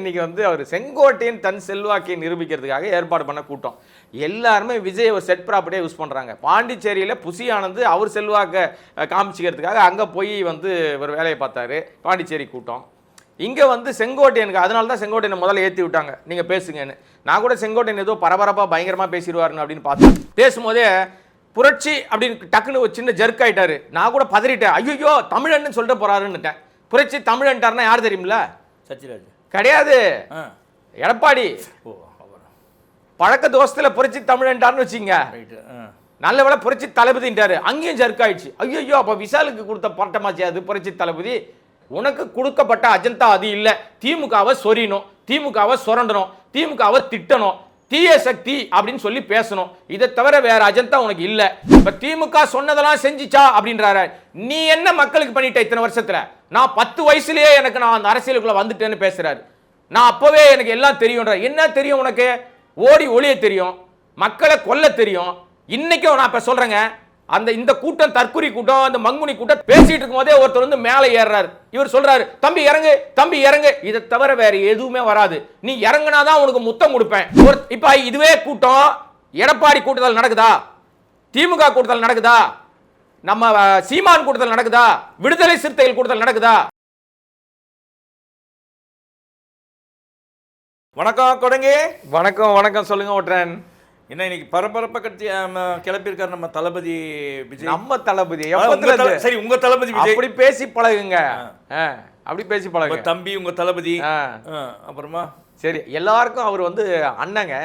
இன்னைக்கு வந்து அவர் செங்கோட்டையன் தன் செல்வாக்கை நிரூபிக்கிறதுக்காக ஏற்பாடு பண்ண கூட்டம். எல்லாருமே விஜய் ஒரு செட் ப்ராப்பர்ட்டியாக யூஸ் பண்ணுறாங்க. பாண்டிச்சேரியில் புசி ஆனந்த் அவர் செல்வாக்கை காமிச்சிக்கிறதுக்காக அங்கே போய் வந்து ஒரு வேலையை பார்த்தாரு. பாண்டிச்சேரி கூட்டம். இங்கே வந்து செங்கோட்டையனுக்கு அதனால தான் செங்கோட்டையனை முதல்ல ஏற்றி விட்டாங்க, நீங்கள் பேசுங்கன்னு. நான் கூட செங்கோட்டையன் ஏதோ பரபரப்பாக பயங்கரமாக பேசிடுவாருன்னு அப்படின்னு பார்த்தேன். பேசும்போதே புரட்சி அப்படின்னு டக்குன்னு ஒரு சின்ன ஜர்க் ஆகிட்டாரு. நான் கூட பதறிட்டேன், ஐயோ தமிழன்னு சொல்லிட்டு போகிறாருன்னுட்டேன். புரட்சி தமிழன்ட்டார்னா யார் தெரியுமில்ல? சத்யராஜ் கிடையாது, எடப்பாடி. பழக்க தோசத்தில் புரட்சி தமிழன்ட்டார்னு வச்சிங்க. நல்ல வேலை புரட்சி தளபதின்ட்டாரு. அங்கேயும் ஜர்க் ஆயிடுச்சு. ஐயோ அப்போ விஷாலுக்கு கொடுத்த பட்டமாச்சு அது புரட்சி தளபதி. உனக்கு கொடுக்கப்பட்ட அஜெண்டா அது இல்லை. திமுகவை சொரியணும், திமுகவை சுரண்டணும், திமுகவை திட்டணும், தீய சக்தி அப்படின்னு சொல்லி பேசணும். இதை தவிர வேற அஜெண்டா உனக்கு இல்லை. இப்ப திமுக சொன்னதெல்லாம் செஞ்சிச்சா அப்படின்றாரு. நீ என்ன மக்களுக்கு பண்ணிட்ட இத்தனை வருஷத்துல? நான் 10 வயசுலயே எனக்கு நான் அந்த அரசியலுக்குள்ள வந்துட்டேன்னு பேசுறாரு. நான் அப்பவே எனக்கு எல்லாம் தெரியும்ன்ற. என்ன தெரியும் உனக்கு? ஓடி ஒளிய தெரியும், மக்களை கொல்ல தெரியும். இன்னைக்கும் நான் இப்ப சொல்றேங்க, அந்த இந்த கூட்டம் தற்குறி கூட்டம், அந்த மங்குனி கூட்டம் பேசிட்டு இருக்கும் போதே ஒருத்தர் வந்து மேலே ஏறாரு. இவர் சொல்றாரு, தம்பி இறங்கு, தம்பி இறங்கு. இதை தவிர வேற எதுவுமே வராது. நீ இறங்குனாதான் உனக்கு முத்தம் கொடுப்பேன். இப்ப இதுவே கூட்டம் எடப்பாடி கூட்டத்தில் நடக்குதா? திமுக கூட்டத்தில் நடக்குதா? நம்ம சீமான் கூட்டத்தில் நடக்குதா? விடுதலை சிறுத்தைகள் கூட்டத்தில் நடக்குதா? வணக்கம் கொடங்கே. வணக்கம் வணக்கம். சொல்லுங்க ஓட்றன். என்ன இன்னைக்கு பரபரப்பா கட்சி கிளப்பியிருக்காரு நம்ம தளபதி விஜய். நம்ம தளபதி சரி, உங்க தளபதி விஜய். அப்படி பேசி பழகுங்க, அப்படி பேசி பழகுங்க. தம்பி உங்க தளபதி. அப்புறமா சரி, எல்லாருக்கும் அவர் வந்து அண்ணங்க,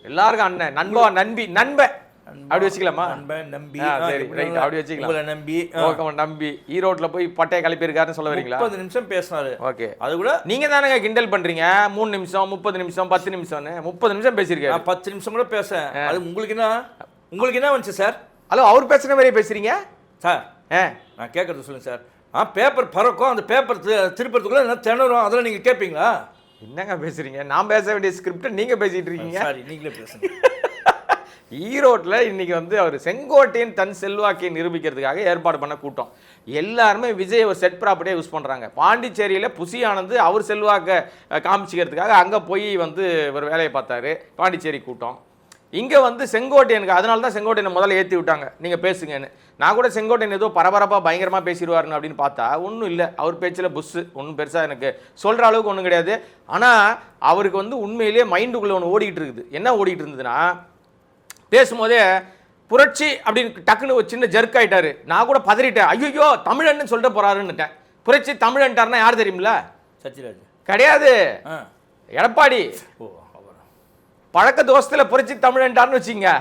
எல்லாருக்கும் அண்ணன், நண்பா, நண்பி, நண்ப அப்படி வச்சுக்கலாமா? நம்பி. சரி ரைட், அப்படி வச்சுக்கலாம். நம்பி நம்பி ஈரோட்ல போய் பட்டைய கிளப்பி இருக்காருன்னு சொல்ல வரீங்களா? 30 நிமிஷம் பேசினாரு. ஓகே, அது கூட நீங்க தானங்க கிண்டல் பண்றீங்க. 3 நிமிஷம் 30 நிமிஷம் 10 நிமிஷம்னு 30 நிமிஷம் பேசியிருக்காரு. 10 நிமிஷம் கூட பேச. அது உங்களுக்கு என்ன வந்துச்சு சார்? ஹலோ, அவர் பேசுன மாதிரியே பேசுறீங்க சார். நான் கேட்கறது சொல்லுங்க சார். பேப்பர் பறக்கும், அந்த பேப்பர் திருப்பறதுக்குள்ள என்ன திணறும், அதெல்லாம் நீங்க கேட்பீங்களா? என்னங்க பேசுறீங்க? நான் பேச வேண்டிய ஸ்கிரிப்ட் நீங்க பேசிட்டு இருக்கீங்க. சாரி, நீங்களே பேசுங்க. ஈரோட்டில் இன்னைக்கு வந்து அவர் செங்கோட்டையன் தன் செல்வாக்கை நிரூபிக்கிறதுக்காக ஏற்பாடு பண்ண கூட்டம். எல்லாருமே விஜய் ஒரு செட் ப்ராப்பர்ட்டியாக யூஸ் பண்ணுறாங்க. பாண்டிச்சேரியில் புசி ஆனந்த் அவர் செல்வாக்கை காமிச்சிக்கிறதுக்காக அங்கே போய் வந்து ஒரு வேலையை பார்த்தாரு. பாண்டிச்சேரி கூட்டம். இங்கே வந்து செங்கோட்டையனுக்கு அதனால தான் செங்கோட்டையனை முதல்ல ஏற்றி விட்டாங்க, நீங்கள் பேசுங்கன்னு. நான் கூட செங்கோட்டையன் ஏதோ பரபரப்பாக பயங்கரமாக பேசிடுவாருன்னு அப்படின்னு பார்த்தா ஒன்றும் இல்லை. அவர் பேச்சில் புஷ்ஷு ஒன்றும் பெருசாக எனக்கு சொல்கிற அளவுக்கு ஒன்றும் கிடையாது. ஆனால் அவருக்கு வந்து உண்மையிலேயே மைண்டுக்குள்ளே ஒன்று ஓடிக்கிட்டு இருக்குது. என்ன ஓடிக்கிட்டு இருந்ததுன்னா, பேசும்போதே புரட்சி அப்படின்னு டக்குன்னு ஒரு சின்ன ஜர்க் ஆகிட்டாரு. நான் கூட பதறிட்டேன், ஐயோ தமிழன்னு சொல்லிட்டு போறாருன்னுட்டேன். புரட்சி தமிழன்ட்டார்னா யார் தெரியுமில்ல? சத்யராஜ் கிடையாது, எடப்பாடி. பழக்க தோசத்தில் புரட்சி தமிழன்ட்டார்னு வச்சிங்க.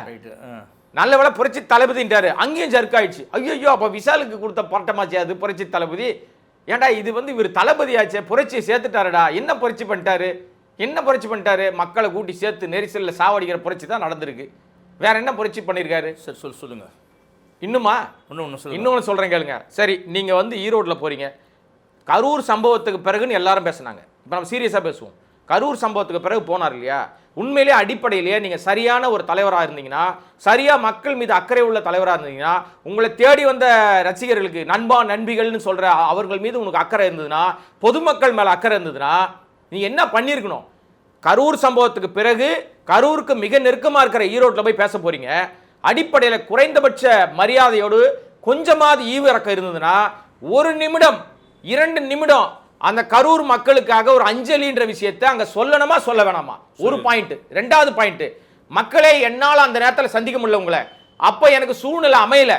நல்ல வேலை புரட்சி தளபதின்ட்டாரு. அங்கேயும் ஜர்க் ஆயிடுச்சு. ஐயோ அப்போ விஷாலுக்கு கொடுத்த பட்டமாச்சு அது புரட்சி தளபதி. ஏன்டா இது வந்து இவர் தளபதி ஆச்சு, புரட்சியை சேர்த்துட்டாருடா. என்ன புரட்சி பண்ணிட்டாரு? என்ன புரட்சி பண்ணிட்டாரு? மக்களை கூட்டி சேர்த்து நெரிசலில் சாவடிக்கிற புரட்சி தான் நடந்திருக்கு. வேற என்ன புரட்சி பண்ணியிருக்காரு? சரி சொல்லுங்க. இன்னுமா இன்னொன்று சொல்கிறேன் கேளுங்க. சரி, நீங்கள் வந்து ஈரோட்டில் போகிறீங்க. கரூர் சம்பவத்துக்கு பிறகுன்னு எல்லாரும் பேசுனாங்க. இப்போ நம்ம சீரியஸாக பேசுவோம். கரூர் சம்பவத்துக்கு பிறகு போனார் இல்லையா? உண்மையிலேயே அடிப்படையிலேயே நீங்கள் சரியான ஒரு தலைவராக இருந்தீங்கன்னா, சரியாக மக்கள் மீது அக்கறை உள்ள தலைவராக இருந்தீங்கன்னா, உங்களை தேடி வந்த ரசிகர்களுக்கு நண்பா நண்பிகள்னு சொல்கிற அவர்கள் மீது உங்களுக்கு அக்கறை இருந்ததுன்னா, பொதுமக்கள் மேலே அக்கறை இருந்ததுன்னா, நீங்கள் என்ன பண்ணியிருக்கணும்? கரூர் சம்பவத்துக்கு பிறகு கரூருக்கு மிக நெருக்கமாக இருக்கிற ஈரோட்டில் போய் பேச போறீங்க. அடிப்படையில் குறைந்தபட்ச மரியாதையோடு கொஞ்சமாவது ஈவிரக்கம் இருந்ததுன்னா, 1 நிமிடம் 2 நிமிடம் அந்த கரூர் மக்களுக்காக ஒரு அஞ்சலின்ற விஷயத்தை அங்கே சொல்லணுமா சொல்ல வேணாமா? ஒரு பாயிண்ட். 2வது பாயிண்ட், மக்களே என்னால் அந்த நேரத்தில் சந்திக்க முடியல உங்களை, அப்போ எனக்கு சூழ்நிலை அமையல,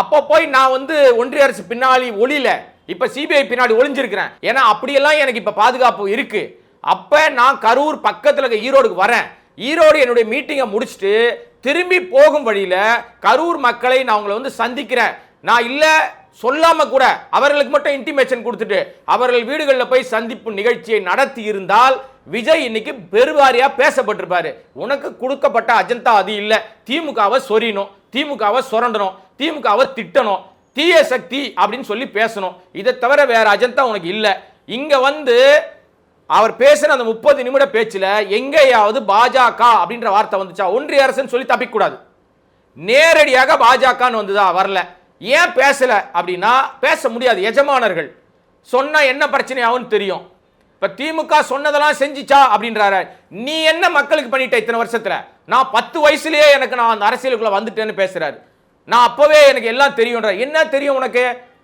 அப்போ போய் நான் வந்து ஒன்றிய அரசு பின்னாடி ஒளியில, இப்போ சிபிஐ பின்னாடி ஒளிஞ்சிருக்கிறேன். ஏன்னா அப்படியெல்லாம் எனக்கு இப்போ பாதுகாப்பு இருக்கு. அப்ப நான் கரூர் பக்கத்தில் இருக்க ஈரோடுக்கு வரேன். ஈரோடு என்னுடைய மீட்டிங்கை முடிச்சுட்டு திரும்பி போகும் வழியில கரூர் மக்களை நான் உங்களை வந்து சந்திக்கிறேன். நான் இல்ல சொல்லாம கூட அவர்களுக்கு மட்டும் இன்டிமேஷன் கொடுத்துட்டு அவர்கள் வீடுகளில் போய் சந்திப்பு நிகழ்ச்சியை நடத்தி இருந்தால் விஜய் இன்னைக்கு பெருவாரியா பேசப்பட்டிருப்பாரு. உனக்கு கொடுக்கப்பட்ட அஜெண்டா அது இல்லை. திமுகவை சொரியணும், திமுகவை சுரண்டணும், திமுகவை திட்டணும், தீய சக்தி அப்படின்னு சொல்லி பேசணும். இதை தவிர வேற அஜெண்டா உனக்கு இல்லை. இங்க வந்து அவர் பேசுற அந்த 30 நிமிட பேச்சில் எங்கேயாவது பாஜக அப்படின்ற வார்த்தை வந்துச்சா? ஒன்றிய அரசுன்னு சொல்லி தப்பிக்கூடாது. நேரடியாக பாஜகன்னு வந்துதா? வரல. ஏன் பேசல அப்படின்னா, பேச முடியாது. எஜமானர்கள் சொன்னா என்ன பிரச்சனை ஆகும்னு தெரியும். இப்ப திமுக சொன்னதெல்லாம் செஞ்சிச்சா அப்படின்றாரு. நீ என்ன மக்களுக்கு பண்ணிட்ட இத்தனை வருஷத்துல? நான் 10 வயசுலயே எனக்கு நான் அந்த அரசியலுக்குள்ள வந்துட்டேன்னு பேசுறாரு. நான் அப்பவே எனக்கு எல்லாம் தெரியும்ன்ற. என்ன தெரியும் உனக்கு?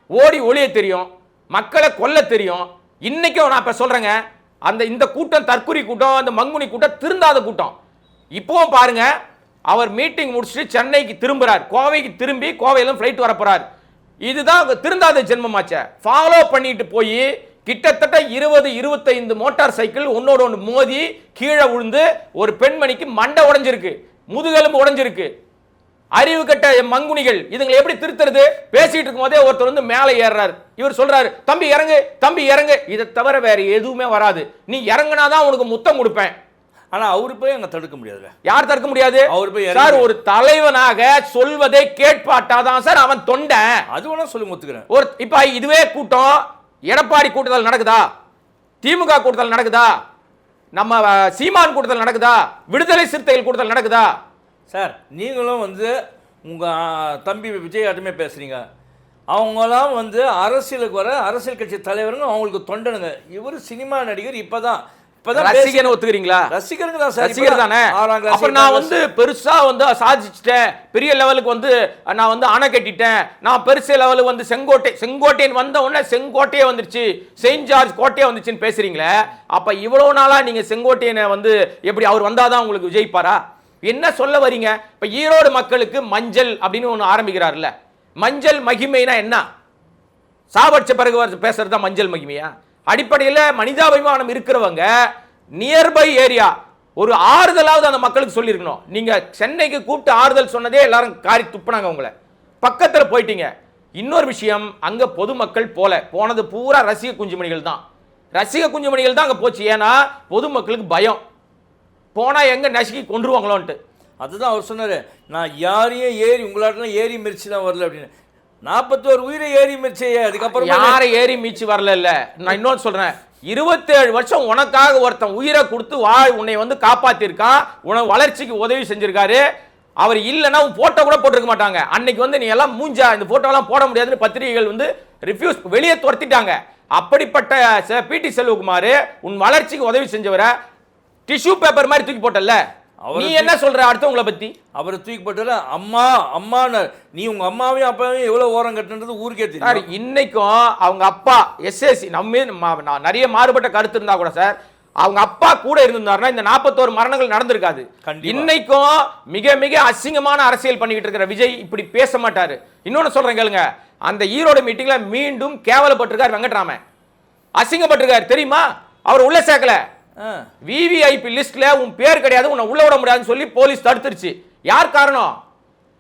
ஓடி ஒளிய தெரியும், மக்களை கொல்ல தெரியும். இன்னைக்கும் நான் இப்ப சொல்றேங்க, இந்த கூட்டம் தற்குறி கூட்டம், அந்த மங்குனி கூட்டம் திருந்தாத கூட்டம். இப்பவும் பாருங்க, அவர் மீட்டிங் முடிச்சுட்டு சென்னைக்கு திரும்புறார், கோவைக்கு திரும்பி கோவையில ஃபிளைட் வர போறார். இதுதான் திருந்தாத ஜென்மமாச்ச. ஃபாலோ பண்ணிட்டு போய் கிட்டத்தட்ட 20-25 மோட்டார் சைக்கிள் ஒன்னோட ஒன்று மோதி கீழே விழுந்து ஒரு பெண்மணிக்கு மண்டை உடைஞ்சிருக்கு, முதுகெலும்பு உடைஞ்சிருக்கு. அறிவு கட்ட மங்குனிகள் இதுங்களை எப்படி திருத்துறது? பேசிட்டு இருக்கும் போதே ஒருத்தர் வந்து மேலே ஏறாரு. இவர் சொல்றாரு, தம்பி இறங்கு, தம்பி இறங்கு. இதை தவிர வேற எதுவுமே வராது. நீ இறங்குனாதான் உனக்கு முத்தம் கொடுப்பேன். ஆனா அவரு போய் அங்க தடுக்க முடியாது. யார் தடுக்க முடியாது? அவர் போய் சார், ஒரு தலைவனாக சொல்வதை கேட்பாட்டாதான் சார் அவன் தொண்டை. அது வேணா சொல்லி ஒத்துக்கிறேன். இப்ப இதுவே கூட்டம் எடப்பாடி கூட்டத்தில் நடக்குதா? திமுக கூட்டத்தில் நடக்குதா? நம்ம சீமான் கூட்டத்தில் நடக்குதா? விடுதலை சிறுத்தைகள் கூட்டத்தில் நடக்குதா? சார், நீங்களும் வந்து உங்கள் தம்பி விஜய் ஆட்டமே பேசுகிறீங்க. அவங்களாம் வந்து அரசியலுக்கு வர அரசியல் கட்சி தலைவருங்க, அவங்களுக்கு தொண்டனுங்க. இவர் சினிமா நடிகர். இப்போதான் ரசிகன் ஒத்துக்கிறீங்களா? ரசிகருங்க தான் சார், ரசிகர் தானே. அப்ப நான் வந்து பெருசா வந்து சாதிச்சிட்டேன், பெரிய லெவலுக்கு வந்து நான் வந்து அணை கட்டிட்டேன், நான் பெருசு லெவலுக்கு வந்து செங்கோட்டையன் வந்த உடனே செங்கோட்டையே வந்துருச்சு, செயின்ட் ஜார்ஜ் கோட்டையே வந்துச்சுன்னு பேசுறீங்களே. அப்ப இவ்வளவு நாளா நீங்க செங்கோட்டையனை வந்து எப்படி அவர் வந்தாதான் உங்களுக்கு விஜயிப்பாரா? என்ன சொல்ல வரீங்க? இப்ப ஈரோடு மக்களுக்கு மஞ்சள் அப்படின்னு ஒன்று ஆரம்பிக்கிறார்ல, மஞ்சள் மகிமைனா என்ன? சாவடிச்ச பிறகு பேசுறது தான் மஞ்சள் மகிமையா? அடிப்படையில் மனிதாபிமானம் இருக்கிறவங்க நியர்பை ஏரியா ஒரு ஆறுதலாவது அந்த மக்களுக்கு சொல்லியிருக்கணும். நீங்க சென்னைக்கு கூப்பிட்டு ஆறுதல் சொன்னதே எல்லாரும் காரி துப்புனாங்க உங்களை. பக்கத்தில் போயிட்டீங்க. இன்னொரு விஷயம், அங்க பொதுமக்கள் போனது பூரா ரசிக குஞ்சுமணிகள் தான். ரசிக குஞ்சுமணிகள் தான் அங்க போச்சு. ஏன்னா பொதுமக்களுக்கு பயம், போனா எங்க நசுக்கி கொண்டுருவாங்களோன்ட்டு. அதுதான் அவர் சொன்னாரு, நான் யாரையும் ஏறி உங்களாட்டெல்லாம் ஏறி மிரிச்சு தான் வரல அப்படின்னு. 41 உயிரை ஏறி மிரிச்சு, அதுக்கப்புறம் யாரை ஏறி மீச்சு வரல. இல்ல, நான் இன்னொன்று சொல்றேன், 27 வருஷம் உனக்காக ஒருத்தன் உயிரை கொடுத்து உன்னை வந்து காப்பாத்திருக்கான், உனக்கு வளர்ச்சிக்கு உதவி செஞ்சிருக்காரு. அவர் இல்லைன்னா உன் போட்டோ கூட போட்டிருக்க மாட்டாங்க. அன்னைக்கு வந்து நீ எல்லாம் மூஞ்சா இந்த போட்டோலாம் போட முடியாதுன்னு பத்திரிகைகள் வந்து ரிஃப்யூஸ் வெளியே துரத்திட்டாங்க. அப்படிப்பட்ட பிடி செல்வகுமார் உன் வளர்ச்சிக்கு உதவி செஞ்சவரை டிஷ்யூ பேப்பர் மாதிரி தூக்கி போட்டல. நீ என்ன சொல்ற அடுத்தவங்களை பத்தி? அவரை தூக்கி போட்டல. அம்மா அம்மான்னு நீ உங்க அம்மாவையும் அப்பாவையும் எவ்வளவு ஓரம் கட்டுன்றது ஊருக்கே தெரியும். இன்னைக்கும் அவங்க அப்பா எஸ்எஸ்சி நம்ம நிறைய மாறுபட்ட கருத்து இருந்தா கூட சார், அவங்க அப்பா கூட இருந்திருந்தாருன்னா இந்த 41 மரணங்கள் நடந்திருக்காது. இன்னைக்கும் மிக மிக அசிங்கமான அரசியல் பண்ணிக்கிட்டு இருக்கிற விஜய் இப்படி பேச மாட்டாரு. இன்னொன்னு சொல்றேன் கேளுங்க, அந்த ஈரோடு மீட்டிங்ல மீண்டும் கேவலப்பட்டிருக்கார் வெங்கட்ராமன், அசிங்கப்பட்டிருக்காரு தெரியுமா? அவர் உள்ள சேர்க்கல. விவிஐபி லிஸ்ட்ல உன் பேர் கிடையாது, உன்னை உள்ள விட முடியாதுன்னு சொல்லி போலீஸ் தடுத்துருச்சு. யார் காரணம்?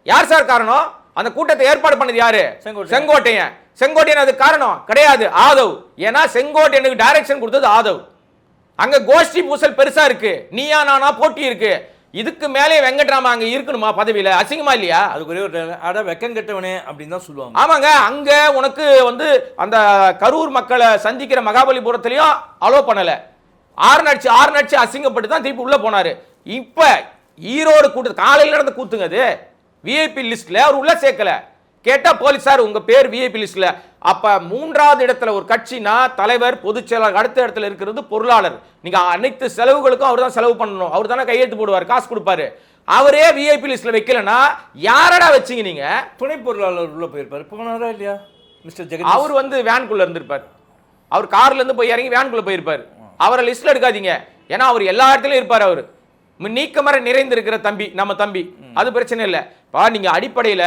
யார் சார் காரணம்? அந்த கூட்டத்தை ஏற்பாடு பண்ணது யாரு? செங்கோட்டையன். செங்கோட்டையன் அது காரணம் கிடையாது, ஆதவ். ஏன்னா செங்கோட்டையனுக்கு டைரக்ஷன் கொடுத்தது ஆதவ். அங்க கோஷ்டி பூசல் பெருசா இருக்கு, நீயா நானா போட்டி இருக்கு. இதுக்கு மேலே வெங்கட்ராம அங்க இருக்கணுமா பதவியில? அசிங்கமா இல்லையா? அதுக்கு ஒரே ஒரு அட வெக்கம் கெட்டவனே அப்படின்னு தான் சொல்லுவாங்க. ஆமாங்க, அங்க உனக்கு வந்து அந்த கரூர் மக்களை சந்திக்கிற மகாபலிபுரத்திலையும் அலோ பண்ணல. ஆறு நடிச்சு அசிங்கப்பட்டு தான் திருப்பி உள்ள போனாரு. இப்ப ஈரோடு கூட்டு காலையில் நடந்த கூத்துங்க அது. விஐபி லிஸ்ட்ல அவர் உள்ள சேர்க்கல. கேட்டா போலீஸார் உங்க பேர் விஐபி லிஸ்ட்ல. அப்ப 3வது இடத்துல ஒரு கட்சினா தலைவர், பொதுச் செயலாளர், அடுத்த இடத்துல இருக்கிறது பொருளாளர். நீங்க அனைத்து செலவுகளுக்கும் அவர் தான் செலவு பண்ணணும், அவர் தானே கையெழுத்து போடுவார், காசு கொடுப்பாரு. அவரே விஐபி லிஸ்ட்ல வைக்கலனா யாரடா வச்சீங்க நீங்க? துணை பொருளாளர் உள்ள போயிருப்பாரு, போனாரா இல்லையா மிஸ்டர் ஜெகதீஷ்? அவர் வந்து வேன்குள்ள இருந்திருப்பார், அவர் கார்ல இருந்து போய் இறங்கி வேன்குள்ள போயிருப்பார். அவரை லிஸ்ட்ல எடுக்காதீங்க, ஏன்னா அவர் எல்லா இடத்துலயும் இருப்பார். அவர் நீக்கமர நிறைந்து இருக்கிற தம்பி, நம்ம தம்பி, அது பிரச்சனை இல்லை. நீங்க அடிப்படையில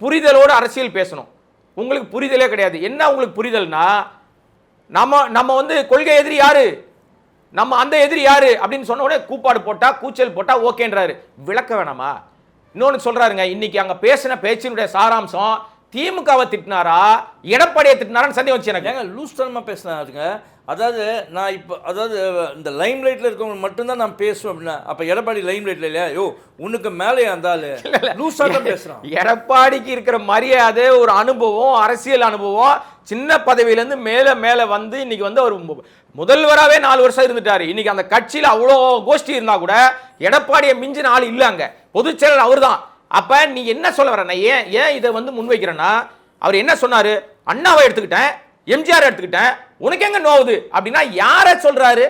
புரிதலோடு அரசியல் பேசணும். உங்களுக்கு புரிதலே கிடையாது. என்ன உங்களுக்கு புரிதல்னா, நம்ம வந்து கொள்கை எதிரி யாரு, நம்ம அந்த எதிரி யாரு அப்படின்னு சொன்ன உடனே கூப்பாடு போட்டா கூச்சல் போட்டா ஓகேன்றாரு. விளக்க வேணாமா? இன்னொன்னு சொல்றாருங்க, இன்னைக்கு அங்க பேசின பேச்சினுடைய சாராம்சம் திமுகவை திட்டினாரா எடப்பாடியை திட்டினாரான்னு சந்தேகம் வச்சு எனக்கு. லூஸ் தனமா பேசினாருங்க. அதாவது நான் இப்போ இந்த லைம் லைட்ல இருக்கவங்க மட்டும்தான் நான் பேசுவேன் அப்படின்னா, அப்ப எடப்பாடி லைம் லைட்ல இல்லையா? யோ உனக்கு மேலே இருந்தாலும் லூஸாக பேசுறான். எடப்பாடிக்கு இருக்கிற மரியாதை, ஒரு அனுபவம், அரசியல் அனுபவம், சின்ன பதவியிலேருந்து மேலே மேலே வந்து இன்னைக்கு வந்து அவர் முதல்வராகவே 4 வருஷம் இருந்துட்டாரு. இன்னைக்கு அந்த கட்சியில் அவ்வளோ கோஷ்டி இருந்தா கூட எடப்பாடியை மிஞ்சின ஆள் இல்லைங்க. பொதுச் செயலர் அவர் தான். அப்ப நீ என்ன சொல்ல வர? நான் ஏன் இதை வந்து முன்வைக்கிறேன்னா, அவர் என்ன சொன்னாரு? அண்ணாவை எடுத்துக்கிட்டேன், எம்ஜிஆர் எடுத்துக்கிட்டேன், உனக்கு எங்க நோவுது அப்படின்னா யாரை சொல்றாரு?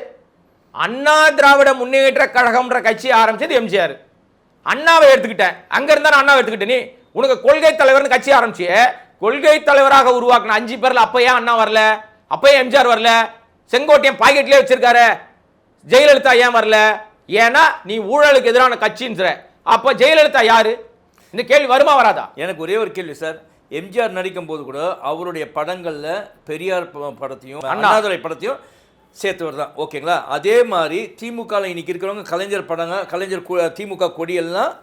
அண்ணா திராவிட முன்னேற்ற கழகம்ன்ற கட்சி ஆரம்பிச்சது எம்ஜிஆர். அண்ணாவை எடுத்துக்கிட்டேன், அங்க இருந்தா அண்ணாவை எடுத்துக்கிட்டேன். நீ உனக்கு கொள்கை தலைவர்னு கட்சி ஆரம்பிச்சு கொள்கை தலைவராக உருவாக்குன 5 பேர்ல அப்ப ஏன் அண்ணா வரல? அப்ப ஏன் எம்ஜிஆர் வரல? செங்கோட்டையன் பாக்கெட்லயே வச்சிருக்காரு, ஜெயலலிதா ஏன் வரல? ஏன்னா நீ ஊழலுக்கு எதிரான கட்சின்ற. அப்ப ஜெயலலிதா யாரு? இந்த கேள்வி வருமா வராதா? எனக்கு ஒரே ஒரு கேள்வி சார். எம்ஜிஆர் நடிக்கும் போது கூட அவருடைய படங்கள்ல பெரியார் படத்தையும் அண்ணாதுரை படத்தையும் சேர்த்தவர் தான், ஓகேங்களா? அதே மாதிரி திமுக இன்னைக்கு இருக்கிறவங்க கலைஞர் படங்க, கலைஞர் திமுக கொடியெல்லாம்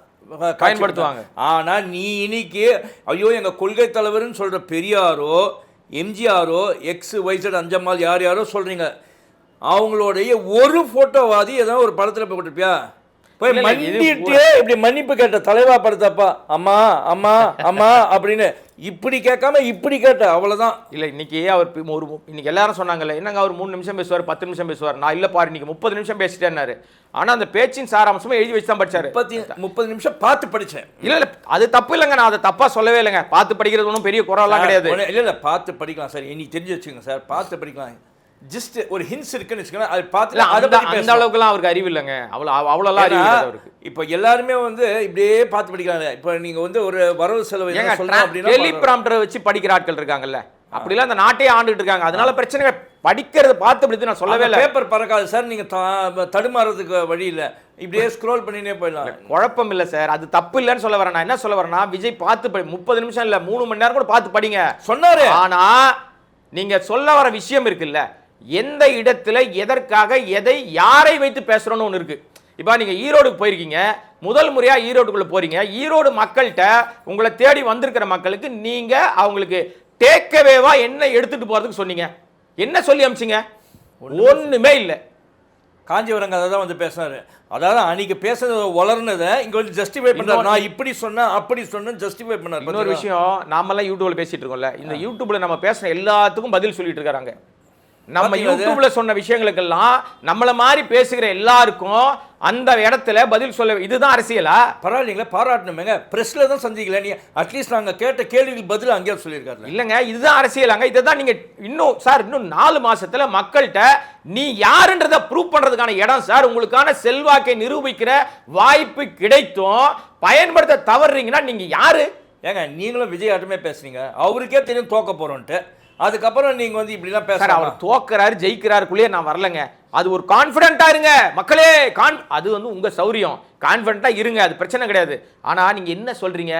பயன்படுத்துவாங்க. ஆனா நீ இன்னைக்கு ஐயோ எங்க கொள்கை தலைவர்னு சொல்ற பெரியாரோ எம்ஜிஆரோ XYZ அஞ்சம்மாள் யார் யாரோ சொல்றீங்க, அவங்களுடைய ஒரு போட்டோவாதி ஏதாவது ஒரு படத்துல போட்டிருப்பியா? போய் மன்னிட்டு இப்படி மன்னிப்பு கேட்ட தலைவா படுத்தப்பா அம்மா அம்மா அம்மா அப்படின்னு இப்படி கேட்காம இப்படி கேட்ட, அவ்வளவுதான். இல்ல இன்னைக்கு அவர் இன்னைக்கு எல்லாரும் சொன்னாங்கல்ல, என்னங்க அவர் 3 நிமிஷம் பேசுவார், 10 நிமிஷம் பேசுவார். நான் இல்ல பாரு இன்னைக்கு 30 நிமிஷம் பேசிட்டேன்னாரு. ஆனா அந்த பேச்சின் சாராம்சமா எழுதி வச்சு தான் படிச்சாரு. 30 நிமிஷம் பார்த்து படிச்சேன். இல்ல இல்ல அது தப்பு இல்லைங்க, நான் அதை தப்பா சொல்லவே இல்லைங்க. பார்த்து படிக்கிறது ஒன்றும் பெரிய குறவெல்லாம் கிடையாது. இல்ல இல்ல பார்த்து படிக்கலாம் சார், இன்னைக்கு தெரிஞ்சு வச்சுக்கோங்க சார். பார்த்து படிக்கலாம், ஜஸ்ட் ஒரு ஹின்ஸ் இருக்குன்னு வச்சுக்கோங்க. அது பார்த்து அந்த அளவுக்குலாம் அவருக்கு அறிவு இல்லைங்க, அவ்வளோலாம் அறிவு இல்லை அவருக்கு. இப்போ எல்லாருமே வந்து இப்படியே பார்த்து படிக்கிறாங்க. இப்போ நீங்க வந்து ஒரு வரவு செலவு சொல்லணும் அப்படின்னா டெலிபிராம்டரை வச்சு படிக்கிற ஆட்கள் இருக்காங்கல்ல, அப்படிலாம் அந்த நாட்டையே ஆண்டுட்டு இருக்காங்க. அதனால பிரச்சனை படிக்கிறது பார்த்து படித்து நான் சொல்லவே இல்லை. பேப்பர் பறக்காது சார், நீங்க தடுமாறதுக்கு வழி இல்லை, இப்படியே ஸ்க்ரோல் பண்ணினே போயிடலாம். குழப்பம் இல்லை சார், அது தப்பு இல்லைன்னு சொல்ல வரேன். நான் என்ன சொல்ல வரேன்னா, விஜய் பார்த்து 30 நிமிஷம் இல்லை 3 மணி நேரம் கூட பார்த்து படிங்க சொன்னாரு. ஆனா நீங்க சொல்ல வர விஷயம் இருக்குல்ல, எந்த இடத்துல எதற்காக எதை யாரை வைத்து பேசுறோம்னு ஒன்று இருக்கு. இப்போ நீங்க ஈரோடுக்கு போயிருக்கீங்க, முதல் முறையா ஈரோடுக்குள்ள போறீங்க. ஈரோடு மக்கள்கிட்ட உங்களை தேடி வந்திருக்கிற மக்களுக்கு நீங்க அவங்களுக்கு டேக்அவேவா என்ன எடுத்துட்டு போறதுக்கு சொன்னீங்க? என்ன சொல்லி அமிச்சிங்க? ஒண்ணுமே இல்லை. காஞ்சிபுரம் அதை தான் வந்து பேசினாரு. அதாவது அன்னைக்கு பேசுறது வளர்னதை இங்க வந்து ஜஸ்டிஃபை பண்றாரு. நான் இப்படி சொன்னேன் அப்படி சொன்னேன் ஜஸ்டிஃபை பண்ணாரு. இன்னொரு விஷயம், நாமெல்லாம் யூடியூப்ல பேசிட்டு இருக்கோம்ல, இந்த யூடியூப்ல நம்ம பேசுற எல்லாத்துக்கும் பதில் சொல்லிட்டு இருக்காங்க. நம்ம யூடியூப்ல சொன்ன விஷயங்களுக்கெல்லாம் நம்மள மாதிரி பேசுகிற எல்லாருக்கும் அந்த இடத்துல பதில் சொல்ல, இதுதான் அரசியலா? பரவாயில்லைங்களா, பாராட்டணுமேங்க. பிரஸ்ல தான் சந்திக்கல, நீ அட்லீஸ்ட் நாங்க கேட்ட கேள்விக்கு பதில் அங்கேயே சொல்லியிருக்காரு. இல்லங்க, இதுதான் அரசியலாங்க. இதுதான் நீங்க இன்னும் சார் இன்னும் 4 மாசத்துல மக்கள்கிட்ட நீ யாருன்றத ப்ரூவ் பண்றதுக்கான இடம் சார். உங்களுக்கான செல்வாக்கை நிரூபிக்கிற வாய்ப்பு கிடைத்தும் பயன்படுத்த தவறுறீங்கன்னா நீங்க யாரு? ஏங்க நீங்களும் விஜய் ஆட்டமே பேசுறீங்க, அவருக்கே தெரியும் தோக்க போறோன்ட்டு. அதுக்கப்புறம் நீங்க வந்து இப்படிலாம் பேச, அவர் தோக்கறாரு ஜெயிக்கிறாருக்குள்ளே நான் வரலங்க. அது ஒரு கான்ஃபிடென்ட்டா இருங்க மக்களே. அது வந்து உங்க சௌரியம், கான்ஃபிடென்ட்டா இருங்க, அது பிரச்சனை கிடையாது. ஆனா நீங்க என்ன சொல்றீங்க?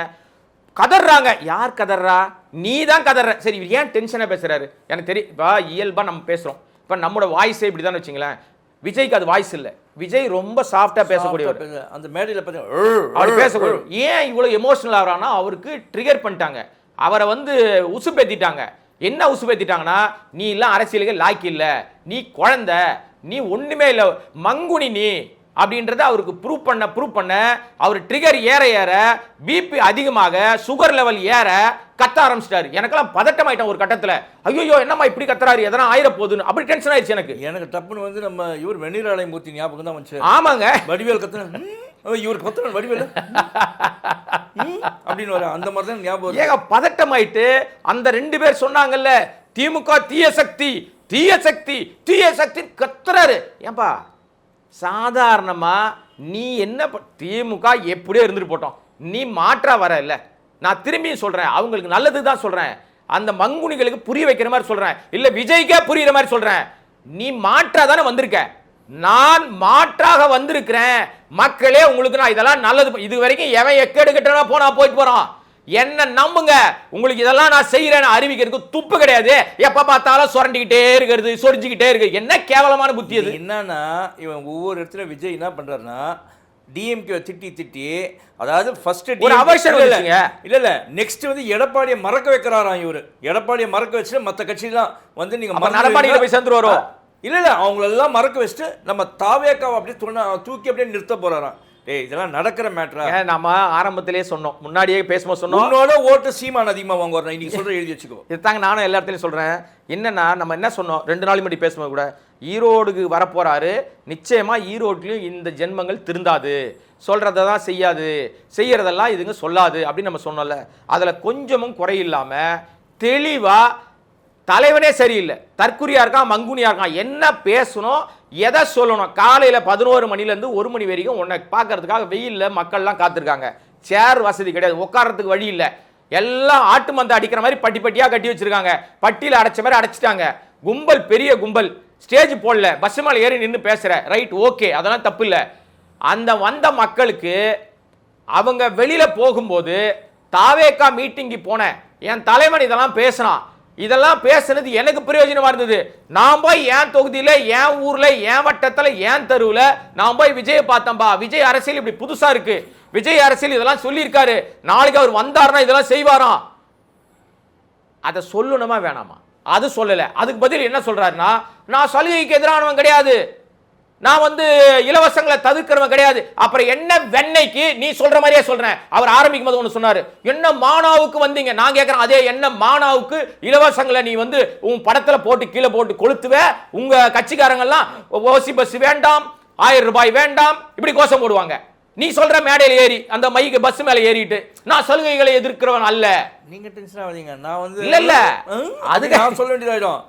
கதறாங்க. யார் கதறா? நீ தான் கதற. சரி, ஏன் டென்ஷனா பேசுறாரு எனக்கு தெரியும். இப்போ இயல்பா நம்ம பேசுறோம், இப்போ நம்மளோட வாய்ஸே இப்படி தான் வச்சுங்களேன். விஜய்க்கு அது வாய்ஸ் இல்லை. விஜய் ரொம்ப சாஃப்டா பேசக்கூடியவர். அந்த மேடையில் அவர் பேசக்கூடிய ஏன் இவ்வளவு எமோஷனல் ஆகிறான்னா, அவருக்கு ட்ரிகர் பண்ணிட்டாங்க, அவரை வந்து உசுப்பேத்திட்டாங்க. என்ன உசுப்பேத்திட்டாங்கன்னா, நீ எல்லாம் அரசியலுக்கு லாய்க்கு இல்லை, நீ குழந்தை, நீ ஒண்ணுமே இல்லை, மங்குனி நீ அப்படின்றத அவருக்கு ப்ரூவ் பண்ண அவர் ட்ரிகர் ஏற ஏற பிபி அதிகமாக சுகர் லெவல் ஏற கத்த ஆரம்பிச்சிட்டாரு. எனக்கெல்லாம் பதட்டம் ஆயிட்டேன் ஒரு கட்டத்தில். ஐயோ என்னம்மா இப்படி கத்துறாரு, எதனா ஆயிர போகுதுன்னு அப்படி டென்ஷன் ஆயிடுச்சு எனக்கு. டப்புன்னு வந்து நம்ம இவர் வெந்நீராலை மூர்த்தி ஞாபகம் தான் வந்துச்சு. ஆமாங்க, வடிவேல் கத்துன இவர் கத்துன வடிவேல் அப்படின்னு வர அந்த மாதிரி தான் ஞாபகம். ஏங்க பதட்டம் ஆயிட்டு அந்த 2 பேர் சொன்னாங்கல்ல, திமுக தீய சக்தி தீய சக்தி தீய சக்தி கத்துறாரு. ஏன்பா சாதாரணமா நீ என்ன திமுக எப்படியோ இருந்துட்டு போட்டோம், நீ மாற்றா வர இல்ல. நான் திரும்பியும் சொல்றேன், அவங்களுக்கு நல்லது தான் சொல்றேன், அந்த மங்குனிகளுக்கு புரிய வைக்கிற மாதிரி சொல்றேன், இல்ல விஜய்க்கே புரியுற மாதிரி சொல்றேன். நீ மாற்றா தானே வந்திருக்க, நான் மாற்றாக வந்திருக்கிறேன். மக்களே உங்களுக்கு நான் இதெல்லாம் நல்லது, இது வரைக்கும் எவன் எக்கேடு கட்டனா போனா போயிட்டு போறான், என்ன நம்புங்க, உங்களுக்கு இதெல்லாம் நான் செய்யறேன்னு அறிவிக்கிறதுக்கு துப்பு கிடையாது. எப்ப பார்த்தாலும் சுரண்டிக்கிட்டே இருக்கிறது, சொரிஞ்சுக்கிட்டே இருக்கு, என்ன கேவலமான புத்தி அது. என்னன்னா இவன் ஒவ்வொரு இடத்துல விஜய் என்ன பண்றாருன்னா, டிஎம்கே திட்டி அதாவது ஃபர்ஸ்ட் ஒரு அவசரம் இல்லைங்க. இல்ல நெக்ஸ்ட் வந்து எடப்பாடியை மறக்க வைக்கிறாராம் இவரு. எடப்பாடியை மறக்க வச்சுட்டு மற்ற கட்சியெல்லாம் வந்து நீங்க நடப்பாடியில போய் சேர்ந்து வரும். இல்ல அவங்களெல்லாம் மறக்க வச்சுட்டு நம்ம தாவேக்காவை அப்படியே தூக்கி அப்படியே நிறுத்த போறாராம். டேய் இதெல்லாம் நடக்கிற மேட்டரா? நம்ம ஆரம்பத்திலேயே சொன்னோம், முன்னாடியே பேசும்போது சொன்னோம், உன்னோட ஓட்டு சீமான் அதிகமாக வாங்குவார். இன்னைக்கு சொல்ற எழுதி வச்சுக்கோ. இதுதாங்க நானும் எல்லா இடத்துலையும் சொல்றேன். என்னன்னா நம்ம என்ன சொன்னோம் 2 நாள் முன்னாடி பேசும்போது கூட, ஈரோடுக்கு வரப்போறாரு, நிச்சயமா ஈரோட்லயும் இந்த ஜென்மங்கள் திருந்தாது, சொல்றதான் செய்யாது, செய்யறதெல்லாம் இதுங்க சொல்லாது அப்படின்னு நம்ம சொன்னோம்ல. அதுல கொஞ்சமும் குறையில்லாம தெளிவா தலைவனே சரியில்லை, தற்குறியா இருக்கான், மங்குனியா இருக்கான். என்ன பேசணும், எதை சொல்லணும்? காலையில 11 மணிலேருந்து 1 மணி வரைக்கும் உன்னை பார்க்கறதுக்காக வெயில்ல மக்கள்லாம் காத்திருக்காங்க. சேர் வசதி கிடையாது, உட்கார்றதுக்கு வழி இல்லை. எல்லாம் ஆட்டு மந்தை அடிக்கிற மாதிரி பட்டி பட்டியா கட்டி வச்சிருக்காங்க. பட்டியில அடைச்ச மாதிரி அடைச்சிட்டாங்க. கும்பல், பெரிய கும்பல். ஸ்டேஜ் போடல, பஸ் மேல ஏறி நின்று பேசுற, ரைட், ஓகே, அதெல்லாம் தப்பு இல்லை. அந்த வந்த மக்களுக்கு அவங்க வெளியில போகும்போது தாவேக்கா மீட்டிங்கு போன என் தலைவன் இதெல்லாம் பேசினான். இதெல்லாம் பேசுனது எனக்கு பிரயோஜனமா இருந்தது. நான் போய் என் தொகுதியில, என் ஊர்ல, என் வட்டத்துல, என் தெருவுல நான் போய் விஜயை பார்த்தம்பா. விஜய் அரசியல் இப்படி புதுசா இருக்கு, விஜய் அரசியல் இதெல்லாம் சொல்லியிருக்காரு, நாளைக்கு அவர் வந்தாருன்னா இதெல்லாம் செய்வாராம். அதை சொல்லணுமா வேணாமா? அது சொல்லல. அதுக்கு பதில் என்ன சொல்றாருன்னா, நான் சலுகைக்கு எதிரானவன் கிடையாது, நான் வந்து இலவசங்களை தவிர்க்கிறவன் கிடையாது. அப்புறம் என்ன வெண்ணைக்கு நீ சொல்ற மாதிரியே சொல்றேன். அவர் ஆரம்பிக்கும் போது ஒன்று சொன்னாரு, என்ன மானாவுக்கு வந்தீங்க? நான் கேட்கிறேன், அதே என்ன மானாவுக்கு இலவசங்களை நீ வந்து உன் படத்துல போட்டு கீழே போட்டு கொளுத்துவ? உங்க கட்சிக்காரங்கெல்லாம் ஓசி பஸ் வேண்டாம், 1000 ரூபாய் வேண்டாம், இப்படி கோஷம் போடுவாங்க. நீ சொல்ற மேடையில் ஏறி அந்த மைக்கு பஸ் மேல ஏறிட்டு நான் சலுகைகளை எதிர்க்கிறவன் அல்ல. நீங்க டென்ஷன் ஆவீங்க, நான் வந்து இல்ல அதுக்கு நான் சொல்ல வேண்டியதாயிடும்.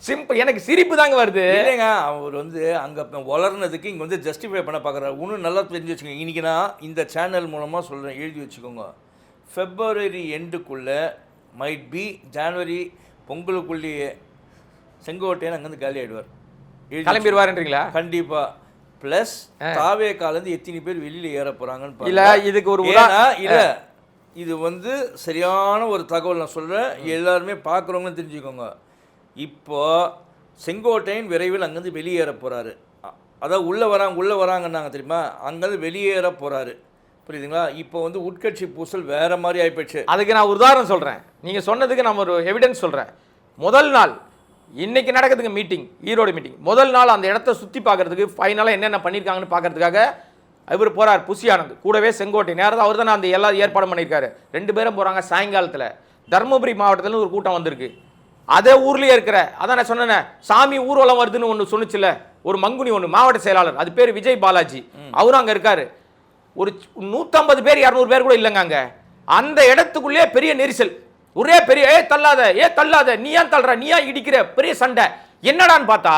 சிம்பிள், எனக்கு சிரிப்பு தாங்க வருது. இல்லைங்க, அவர் வந்து அங்க வளர்னதுக்கு இங்க வந்து ஜஸ்டிஃபை பண்ண பாக்குறாரு. இன்னும் நல்லா தெரிஞ்சு வச்சுக்கோங்க. இன்னைக்கு நான் இந்த சேனல் மூலமா சொல்றேன், எழுதி வச்சுக்கோங்க. February எண்டுக்குள்ள மைட் பி ஜனவரி பொங்கலுக்குள்ளேயே செங்கோட்டையன் அங்கேருந்து காலி ஆயிடுவார், கிளம்பிடுவாருன்றீங்களா? கண்டிப்பா. பிளஸ் தாவேக்காலேருந்து எத்தனை பேர் வெளியில ஏற போறாங்கன்னு இல்ல. இதுக்கு ஒரு இல்ல, இது வந்து சரியான ஒரு தகவல் நான் சொல்றேன், எல்லாருமே பார்க்குறவங்களும் தெரிஞ்சுக்கோங்க. இப்போ செங்கோட்டையன் விரைவில் அங்கேருந்து வெளியேற போறாரு. அதாவது உள்ள வராங்கன்னாங்க தெரியுமா, அங்கேருந்து வெளியேற போறாரு. புரியுதுங்களா? இப்போ வந்து உட்கட்சி பூசல் வேற மாதிரி ஆயிப்போச்சு. அதுக்கு நான் உதாரணம் சொல்றேன். நீங்க சொன்னதுக்கு நான் ஒரு எவிடன்ஸ் சொல்றேன். முதல் நாள் இன்னைக்கு நடக்குதுங்க மீட்டிங், ஈரோடு மீட்டிங். முதல் நாள் அந்த இடத்த சுற்றி பார்க்கறதுக்கு, ஃபைனலாக என்னென்ன பண்ணியிருக்காங்கன்னு பார்க்கறதுக்காக இவர் போறார், புசி ஆனந்த். கூடவே செங்கோட்டை நேரம் அவர் தான் அந்த எல்லா ஏற்பாடும் பண்ணியிருக்காரு. 2 பேரும் போகிறாங்க. சாயங்காலத்தில் தருமபுரி மாவட்டத்தில் ஒரு கூட்டம் வந்திருக்கு. அதே ஊர்லேயே இருக்கிற, அதான் நான் சொன்னேன், சாமி ஊர்வலம் வருதுன்னு ஒன்று சொன்னிச்சுல, ஒரு மங்குனி ஒன்று, மாவட்ட செயலாளர், அது பேர் விஜய் பாலாஜி, அவரும் அங்கே இருக்காரு. ஒரு 150 பேர் 200 பேர் கூட இல்லைங்க அங்கே. அந்த இடத்துக்குள்ளே பெரிய நெரிசல், ஒரே பெரிய தள்ளாத, நீ ஏன் தள்ளுற, நீ ஏன் இடிக்கிற, பெரிய சண்டை. என்னடான்னு பார்த்தா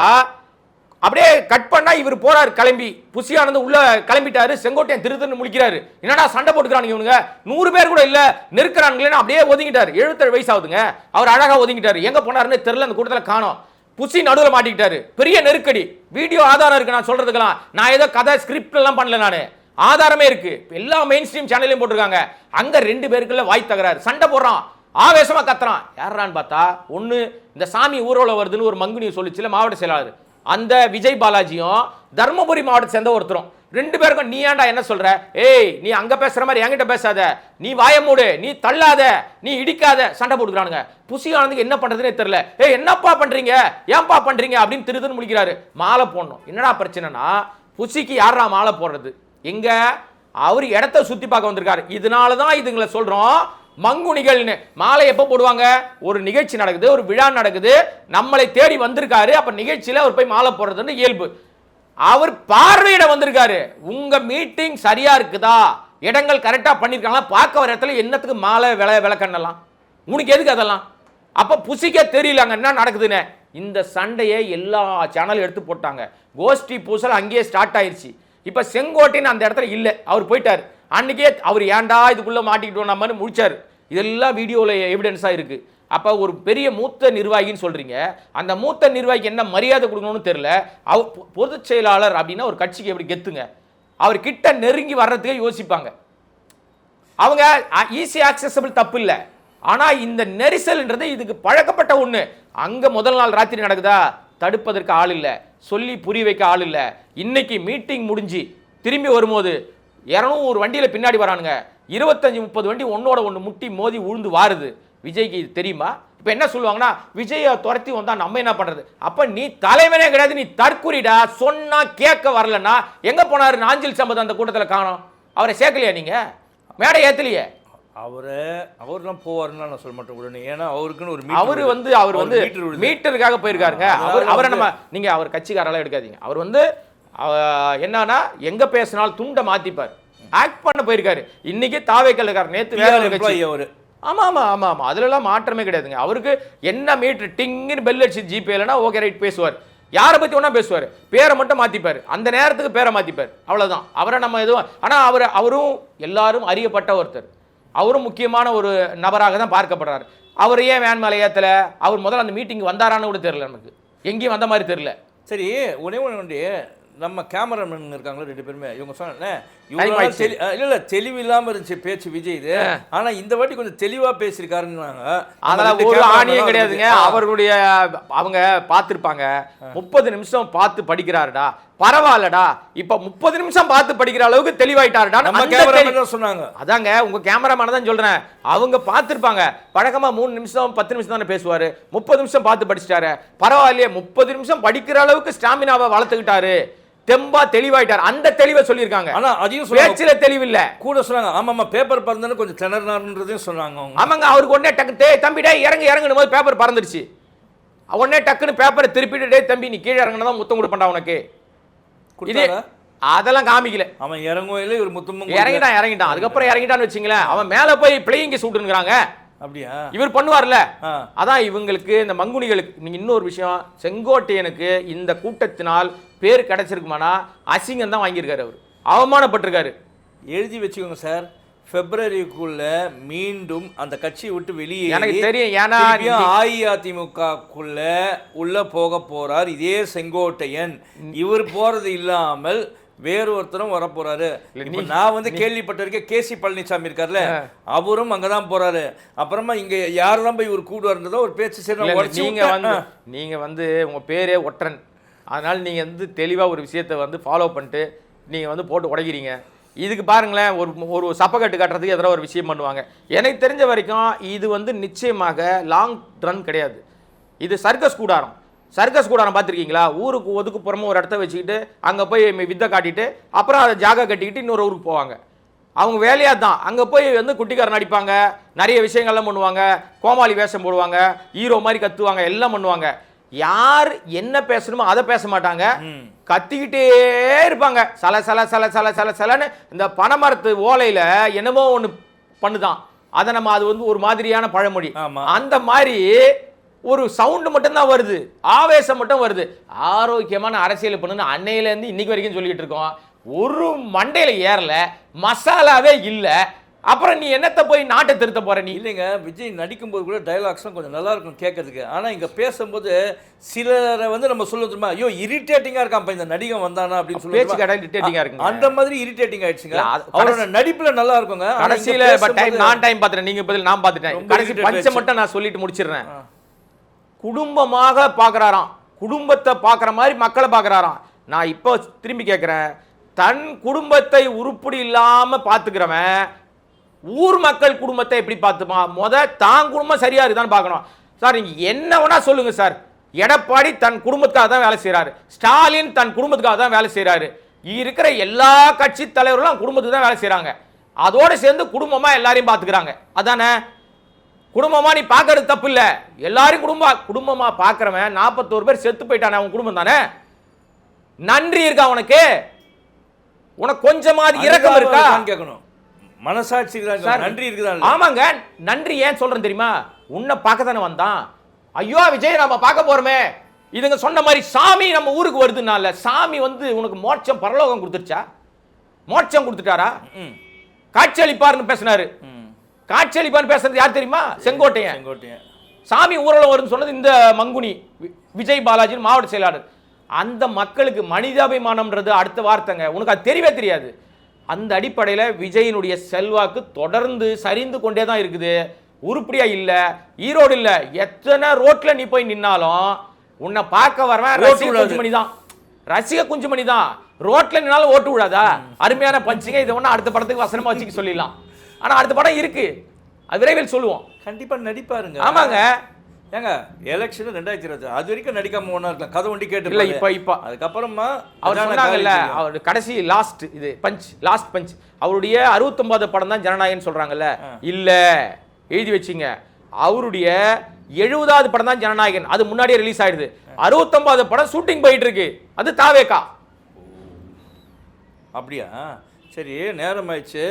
அப்படியே கட் பண்ணா இவர் போறாரு கிளம்பி. புசியானது உள்ள கிளம்பிட்டாரு. செங்கோட்டையன் திருத்தன்னு முழிக்கிறாரு. என்னடா சண்டை போட்டுக்கிறானுங்க இவனுங்க, 100 பேர் கூட இல்ல, நெருக்கிறானுங்களேன்னு அப்படியே ஒதுங்கிட்டாரு. 77 வயசு ஆகுதுங்க, அவர் அழகா ஒதுங்கிட்டாரு. எங்க போனாருன்னு தெரியல, அந்த கூட்டத்தில் காணோம். புசி நடுவில் மாட்டிக்கிட்டாரு. பெரிய நெருக்கடி. வீடியோ ஆதாரம் இருக்கு நான் சொல்றதுக்கெல்லாம். நான் ஏதோ கதை ஸ்கிரிப்ட் எல்லாம் பண்ணல, நானு ஆதாரமே இருக்கு. எல்லா மெயின் ஸ்ட்ரீம் சேனல்லையும் போட்டிருக்காங்க. அங்க 2 பேருக்குள்ள வாய் தகராறு, சண்டை போடுறான், ஆவேசமா கத்துறான். யாரான்னு பார்த்தா ஒண்ணு இந்த சாமி ஊர்வலம் வருதுன்னு ஒரு மங்குனி சொல்லிச்சுல மாவட்ட செயலாளர், அந்த விஜய் பாலாஜியும் தர்மபுரி மாவட்டத்தை சேர்ந்த ஒருத்தரும். 2 பேருக்கும் நீ ஏன்டா என்ன சொல்ற, ஏய் நீ அங்க பேசுற மாதிரி என்கிட்ட பேசாத, நீ வாய மூடு, நீ தள்ளாத, நீ இடிக்காத, சண்டை போட்டுக்கிறானுங்க. புசியானதுக்கு என்ன பண்றதுன்னே தெரியல. ஏய் என்னப்பா பண்றீங்க, ஏன்பா பண்றீங்க அப்படின்னு திருதுன்னு முடிக்கிறாரு. மாலை போடணும். என்னடா பிரச்சனைனா, புசிக்கு யாரா மாலை போடுறது? எங்க அவர் இடத்த சுத்தி பார்க்க வந்திருக்காரு. இதனாலதான் இதுங்களை சொல்றோம் மங்குனிகள்னு. மாலை எப்போ போடுவாங்க? ஒரு நிகழ்ச்சி நடக்குது, ஒரு விழா நடக்குது, நம்மளை தேடி வந்திருக்காரு, அப்ப நிகழ்ச்சியில அவர் போய் மாலை போடுறதுன்னு இயல்பு. அவர் பார்வையிட வந்திருக்காரு. உங்க மீட்டிங் சரியா இருக்குதா, இடங்கள் கரெக்டா பண்ணிருக்காங்களா, பார்க்க வர இடத்துல என்னத்துக்கு மாலை விளக்கண்ணலாம், உனக்கு எதுக்கு அதெல்லாம்? அப்ப புசிக்க தெரியலங்க என்ன நடக்குதுன்னு. இந்த சண்டையை எல்லா சேனலும் எடுத்து போட்டாங்க. கோஷ்டி பூசல் அங்கேயே ஸ்டார்ட் ஆயிருச்சு. இப்ப செங்கோட்டையன் அந்த இடத்துல இல்ல, அவர் போயிட்டார். அன்னைக்கே அவர் ஏன்டா இதுக்குள்ள மாட்டிக்கிட்டோம் நம்மன்னு முடிச்சாரு. இதெல்லாம் வீடியோல எவிடன்ஸா இருக்கு. அப்ப ஒரு பெரிய மூத்த நிர்வாகின்னு சொல்றீங்க, அந்த மூத்த நிர்வாகிக்கு என்ன மரியாதை கொடுக்கணும்னு தெரியல. அவர் பொதுச் செயலாளர் அப்படின்னா ஒரு கட்சிக்கு எப்படி கெத்துங்க, அவர் கிட்ட நெருங்கி வர்றதுக்கே யோசிப்பாங்க. அவங்க ஈஸி ஆக்சசபிள், தப்பு இல்லை. ஆனா இந்த நெரிசல்ன்றது இதுக்கு பழக்கப்பட்ட ஒண்ணு. அங்க முதல் நாள் ராத்திரி நடக்குதா, தடுப்பதற்கு ஆள் இல்லை, சொல்லி புரிய வைக்க ஆள் இல்லை. இன்னைக்கு மீட்டிங் முடிஞ்சு திரும்பி வரும்போது 200 வண்டியில பின்னாடி வரானுங்க. 25-30 வண்டி ஒன்னோட ஒன்று முட்டி மோதி உழுந்து வாருது. விஜய்க்கு இது தெரியுமா? இப்போ என்ன சொல்லுவாங்கன்னா, விஜயை துரத்தி வந்தா நம்ம என்ன பண்றது? அப்ப நீ தலைவனே கிடையாது, நீ தற்குறிடா. சொன்னா கேட்க வரலன்னா எங்க போனாரு? நாஞ்சில் சம்பத் அந்த கூட்டத்தில் காணோம். அவரை சேர்க்கலையா நீங்க? மேடை ஏத்தலையே. அவர்லாம் போவாருன்னு நான் சொல்ல மாட்டேன் உடனே. ஏன்னா அவருக்குன்னு ஒரு அவர் வந்து மீட்டருக்காக போயிருக்காருங்க. அவரை நம்ம நீங்க அவர் கட்சிக்காரெல்லாம் எடுக்காதீங்க. அவர் வந்து என்னன்னா எங்க பேசினாலும் துண்டை மாத்திப்பார், ஆக்ட் பண்ண போயிருக்காரு. இன்னைக்கு தாவேக்கல் இருக்காரு, நேத்து வேற ஒரு கட்சி. ஆமாம் அதுலலாம் மாற்றமே கிடையாதுங்க. அவருக்கு என்ன மீட்ரு டிங்குன்னு பெல் அடிச்சு ஜிபே இல்லைன்னா ஓகே ரைட் பேசுவார். யாரை பற்றி ஒன்றா பேசுவார், பேரை மட்டும் மாற்றிப்பார், அந்த நேரத்துக்கு பேரை மாற்றிப்பார், அவ்வளோதான். அவரை நம்ம எதுவும் ஆனால் அவரும் எல்லாரும் அறியப்பட்ட ஒருத்தர், அவரும் முக்கியமான ஒரு நபராக தான் பார்க்கப்படுறாரு. அவர் ஏன் வேன் மேலே ஏற்றலை, அவர் முதல்ல அந்த மீட்டிங் வந்தாரான்னு கூட தெரியல, நமக்கு எங்கேயும் வந்த மாதிரி தெரியல. சரி, ஒன்று நம்ம கேமராமேன் இருக்காங்களா 2 பேருமே, இவங்க சொன்னேன் இல்லை தெளிவு இல்லாமல் இருந்துச்சு பேச்சு விஜய் இது. ஆனால் இந்த வாட்டி கொஞ்சம் தெளிவாக பேசியிருக்காருன்னாங்க. அதெல்லாம் ஒரு ஆணியம் கிடையாதுங்க. அவர்களுடைய அவங்க பார்த்துருப்பாங்க, 30 நிமிஷம் பார்த்து படிக்கிறாருடா, பரவாயில்லடா, இப்ப 30 நிமிஷம் பார்த்து படிக்கிற அளவுக்கு தெளிவாயிட்டாருடா சொன்னாங்க. அதாங்க உங்க கேமராமேன் தான் சொல்றேன். அவங்க பார்த்துருப்பாங்க, பழக்கமா 3 நிமிஷம் 10 நிமிஷம் தானே பேசுவாரு, 30 நிமிஷம் பார்த்து படிச்சிட்டாரு, பரவாயில்லையே 30 நிமிஷம் படிக்கிற அளவுக்கு ஸ்டாமினாவை வளர்த்துக்கிட்டாரு, தெம்பா தெளிவாயிட்டார். அந்த தெளிவை சொல்லியிருக்காங்க. ஆனா அதையும் பேச்சில தெளிவில்லை கூட சொன்னாங்க. ஆமாமா பேப்பர் பறந்தன்னு கொஞ்சம் திணறினார்ன்றதையும் சொன்னாங்க. ஆமாங்க, அவருக்கு உடனே டக்கு தம்பிடே இறங்குன்னு போது பேப்பர் பறந்துருச்சு. உடனே டக்குன்னு பேப்பரை திருப்பிட்டு டே தம்பி நீ கீழே இறங்கினதான் முத்தம் கொடுப்பா உனக்கு. இது அதெல்லாம் காமிக்கல. அவன் இறங்குவோம் இவர் முத்தமும் இறங்கிட்டான். அதுக்கப்புறம் இறங்கிட்டான்னு வச்சுங்களேன், அவன் மேல போய் பிளேயிங் சூட்டுங்கிறாங்க. அப்படியா இவர் பண்ணுவார்ல. அதான் இவங்களுக்கு இந்த மங்குனிகளுக்கு. நீங்க இன்னொரு விஷயம், செங்கோட்டையனுக்கு இந்த கூட்டத்தினால் பேர் கிடைச்சிருக்குமானா அசிங்கம் தான் வாங்கியிருக்காரு, அவர் அவமானப்பட்டிருக்காரு. எழுதி வச்சுக்கோங்க சார், பிப்ரவரிக்குள்ள மீண்டும் அந்த கட்சியை விட்டு வெளியே எனக்கு தெரியும். ஏன்னா அஇஅதிமுகக்குள்ள உள்ள போக போறார் இதே செங்கோட்டையன். இவர் போறது இல்லாமல் வேறு ஒருத்தரும் வர போறாரு. நான் வந்து கேள்விப்பட்டிருக்கேன், கேசி பழனிசாமி இருக்கார்ல, அவரும் அங்கதான் போறாரு. அப்புறமா இங்க யாரெல்லாம் போய் இவர் கூடுவார்ன்றதோ ஒரு பேச்சு. சரி, நீங்க வந்து உங்க பேரே ஒற்றன், அதனால நீங்க வந்து தெளிவா ஒரு விஷயத்தை வந்து ஃபாலோ பண்ணிட்டு நீங்க வந்து போட்டு உடைக்கிறீங்க. இதுக்கு பாருங்களேன், ஒரு சப்பக்கட்டு காட்டுறதுக்கு எதிராக ஒரு விஷயம் பண்ணுவாங்க. எனக்கு தெரிஞ்ச வரைக்கும் இது வந்து நிச்சயமாக லாங் ரன் கிடையாது. இது சர்க்கஸ் கூடாரம். சர்க்கஸ் கூடாரம் பார்த்துருக்கீங்களா? ஊருக்கு ஒதுக்குப்புறமா ஒரு இடத்த வச்சுக்கிட்டு அங்கே போய் வித்தை காட்டிட்டு அப்புறம் அதை ஜாகா கட்டிக்கிட்டு இன்னொரு ஊருக்கு போவாங்க. அவங்க வேலையாக தான் அங்கே போய் வந்து குட்டிக்காரன் நடிப்பாங்க, நிறைய விஷயங்கள்லாம் பண்ணுவாங்க, கோமாளி வேஷம் போடுவாங்க, ஹீரோ மாதிரி கத்துவாங்க, எல்லாம் பண்ணுவாங்க. யார் என்ன பேசணுமோ அதை பேச மாட்டாங்க, கத்திக்கிட்டே இருப்பாங்க. சல சல சல சல சல சலன்னு இந்த பனைமரத்து ஓலையில என்னமோ ஒன்று பண்ணுதான், அதை நம்ம அது வந்து ஒரு மாதிரியான பழமொழி, அந்த மாதிரி ஒரு சவுண்டு மட்டும்தான் வருது, ஆவேசம் மட்டும் வருது. ஆரோக்கியமான அரசியல் பண்ணுன்னு அன்னையிலேருந்து இன்னைக்கு வரைக்கும் சொல்லிட்டு இருக்கோம். ஒரு மண்டையில ஏறல, மசாலாவே இல்லை. அப்புறம் நீ என்னத்தை போய் நாட்டை திருத்த போற? நீ இல்லைங்க, விஜய் நடிக்கும்போது கூட டைலாக்ஸ்லாம் கொஞ்சம் நல்லா இருக்கும் கேட்கறதுக்கு. ஆனால் இங்கே பேசும்போது சிலரை வந்து நம்ம சொல்ல தெரியுமா, ஐயோ இரிட்டேட்டிங்காக இருக்கான் இந்த நடிகன் வந்தானா அப்படின்னு சொல்லி பேச்சு கடை இரிட்டேட்டிங்காக இருக்கு. அந்த மாதிரி இரிட்டேட்டிங் ஆயிடுச்சுங்க. அவரோட நடிப்புல நல்லா இருக்குங்க. கடைசியில நான் டைம் பார்த்துட்டேன், நீங்க பதில் நான் பார்த்துட்டேன். கடைசி பஞ்சம் மட்டும் நான் சொல்லிட்டு முடிச்சிடுறேன். குடும்பமாக பார்க்குறாராம், குடும்பத்தை பார்க்குற மாதிரி மக்களை பார்க்குறாராம். நான் இப்போ திரும்பி கேட்குறேன், தன் குடும்பத்தை உருப்படி இல்லாமல் பார்த்துக்கிறவன் ஊர் மக்கள் குடும்பத்தை எப்படி பார்த்துமா? தான் குடும்பம் சரியா இருக்குதான்னு பார்க்கணும். சார் நீங்க என்ன வேணா சொல்லுங்க சார், எடப்பாடி தன் குடும்பத்துக்காக தான் வேலை செய்யறாரு, ஸ்டாலின் தன் குடும்பத்துக்காக தான் வேலை செய்யறாரு, இருக்கிற எல்லா கட்சி தலைவர்களும் குடும்பத்துக்கு தான் வேலை செய்யறாங்க. அதோட சேர்ந்து குடும்பமா எல்லாரையும் பார்த்துக்கிறாங்க. அதானே குடும்பமா நீ பார்க்கறது தப்பு இல்லை. எல்லாரும் குடும்பமா பார்க்கறவன் 41 பேர் செத்து போயிட்டானே, அவன் குடும்பம் தானே. நன்றி இருக்கா உனக்கு? உனக்கு கொஞ்சமாவது இரக்கம் இருக்கா கேட்கணும். மனசாட்சி நன்றி இருக்குதா? ஆமாங்க, நன்றி ஏன் சொல்றேன் தெரியுமா? உன்னை பார்க்க தானே வந்தான். ஐயோ விஜய் நம்ம பார்க்க போறோமே, இதுங்க சொன்ன மாதிரி சாமி நம்ம ஊருக்கு வருதுனால சாமி வந்து உனக்கு மோட்சம் பரலோகம் கொடுத்துருச்சா? மோட்சம் கொடுத்துட்டாரா? காட்சியளிப்பார்னு பேசினாரு. காட்சியளிப்பார்னு பேசுறது யார் தெரியுமா? செங்கோட்டையன். சாமி ஊரலம் வருதுன்னு சொன்னது இந்த மங்குனி விஜய் பாலாஜி மாவட்ட செயலாளர். அந்த மக்களுக்கு மனிதாபிமானம்ன்றது அடுத்த வார்த்தைங்க. உனக்கு அது தெரியவே தெரியாது. அந்த அடிப்படையில் விஜயினுடைய செல்வாக்கு தொடர்ந்து சரிந்து கொண்டே தான் இருக்குது. உருப்படியா இல்ல, ஈரோடு இல்ல, எத்தனை ரோட்ல நீ போய் நின்னாலும் உன்னை பார்க்க வரவன் ரசிக குஞ்சுமணி தான். ரசிக குஞ்சுமணி தான். ரோட்ல நின்னாலும் ஓட்டு விடாதா? அருமையான பஞ்சுங்க. இதை ஒண்ணு அடுத்த படத்துக்கு வசனமா வச்சுக்க சொல்லிடலாம். ஆனா அடுத்த படம் இருக்கு, அது விரைவில் சொல்லுவோம். கண்டிப்பா நடிப்பாருங்க. ஆமாங்க. ஏங்க எலெக்ஷன் 2020 அது வரைக்கும் நடிக்காம ஒண்ணா இருக்கலாம், கதை ஒண்டி கேட்டு இல்ல. இப்ப அதுக்கப்புறமா அவர் சொன்னாங்கல்ல, அவர் கடைசி லாஸ்ட் இது பஞ்ச், லாஸ்ட் பஞ்ச், அவருடைய 69 படம் தான் ஜனநாயகன் சொல்றாங்கல்ல. இல்ல, எழுதி வச்சிங்க, அவருடைய 70வது படம் தான் ஜனநாயகன். அது முன்னாடியே ரிலீஸ் ஆயிடுது. 69வது படம் ஷூட்டிங் போயிட்டு இருக்கு, அது தாவேகா. அப்படியா? சரி, நேரம் ஆயிடுச்சு.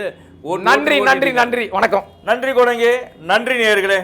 நன்றி நன்றி நன்றி, வணக்கம். நன்றி கோடங்கி, நன்றி நேயர்களே.